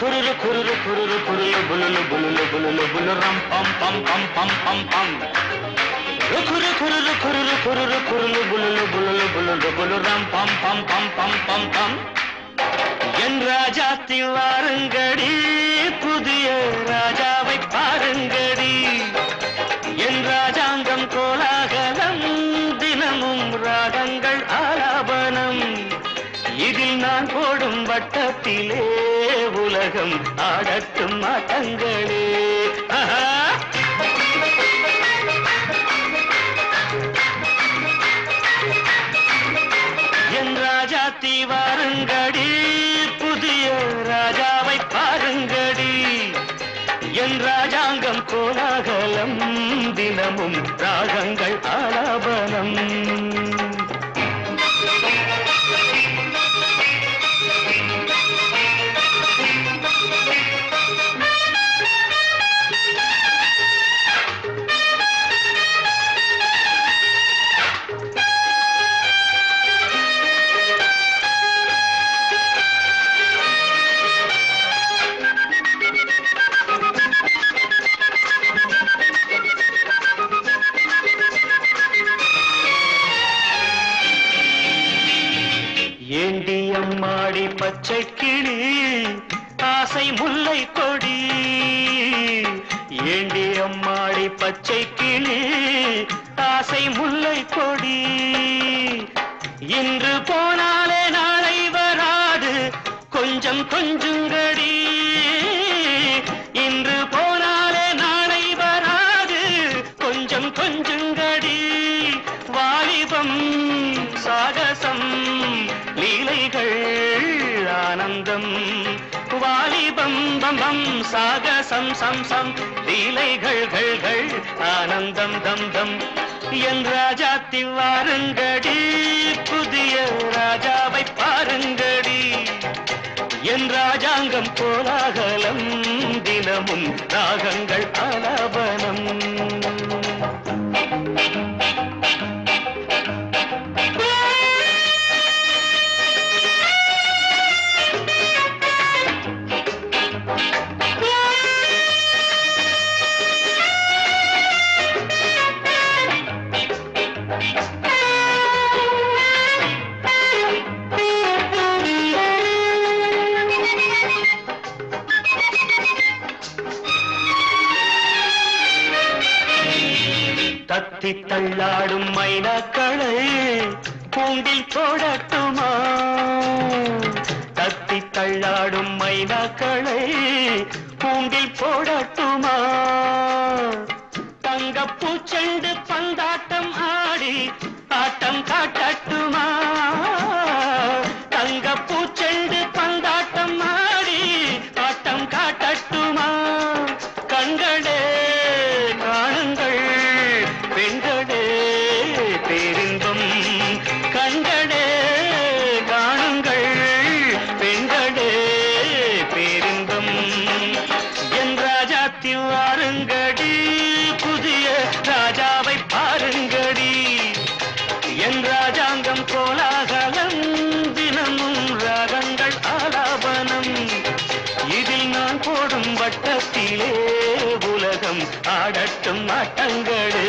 kururu kururu kururu kurulu bululu bululu bululu bululu ram pam pam pam pam pam pam. Kururu kururu kururu kururu kurulu bululu bululu bululu bululu ram pam pam pam pam pam pam. என் ராஜாத்தி வாருங்கடி புதிய ராஜாவை பாருங்கடி என் ராஜாங்கம் கோலாகலம் தினமும் ராகங்கள் ஆலாபனம் இதில் நான் போடும் வட்டத்திலே உலகம் ஆடட்டும் ஆட்டங்களே என் ராஜாத்தி வாருங்கடி புதிய ராஜாவை பாருங்கடி என் ராஜாங்கம் கோலாகலம் தினமும் ராகங்கள் ஆலாபனம் ஏண்டி அம்மாடி பச்சை கிளி ஆசை முல்லை கொடி ஏண்டி அம்மாடி பச்சை கிளி ஆசை முல்லை கொடி இன்று போனாலே நாளை வராது கொஞ்சம் கொஞ்சங்கடி இன்று போனாலே நாளை வராது கொஞ்சம் கொஞ்சங்கடி வாலிபம் சாகசம் லீலைகள் ஆனந்தம் வாலிபம் பம்பம் சாகசம் சம் சம் லீலைகள் கள் ஆனந்தம் தம் தம் என் ராஜாத்தி வாருங்கடி புதிய ராஜாவை பாருங்கடி என் ராஜாங்கம் கோலாகலம் தினமும் ராகங்கள் ஆலாபனம் தத்தி தள்ளாடும் மைனாக்களை கூண்டில் போடட்டுமா தத்தி தள்ளாடும் மைனாக்களை கூண்டில் போடட்டுமா தங்கப்பூச்செண்டு பந்தாட்டம் ஆடி ஆட்டம் காட்டட்டுமா தங்கப்பூச்செண்டு பந்தாட்டம் ஆடி ஆட்டம் காட்டட்டுமா கண்களே காணுங்கள் பெண்களே பேரின்பம் கண்களே காணுங்கள் பெண்களே பேரின்பம் என் ராஜாத்தி வாருங்கடி புதிய ராஜாவை பாருங்கடி என் ராஜாங்கம் கோலாகலம் தினமும் ராகங்கள் ஆலாபனம் இதில் நான் போடும் வட்டத்திலே உலகம் ஆடட்டும் ஆட்டங்களே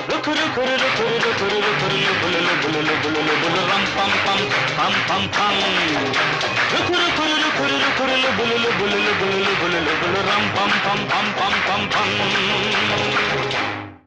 ருக்குரு குருரு குருரு குருரு குருலு புலுலு புலுலு புலுலு புலுரம் பம் பம் பம் பம் பம் ருக்குரு குருரு குருரு குருலு புலுலு புலுலு புலுலு புலுலு புலுரம் பம் பம் பம் பம் பம் பம்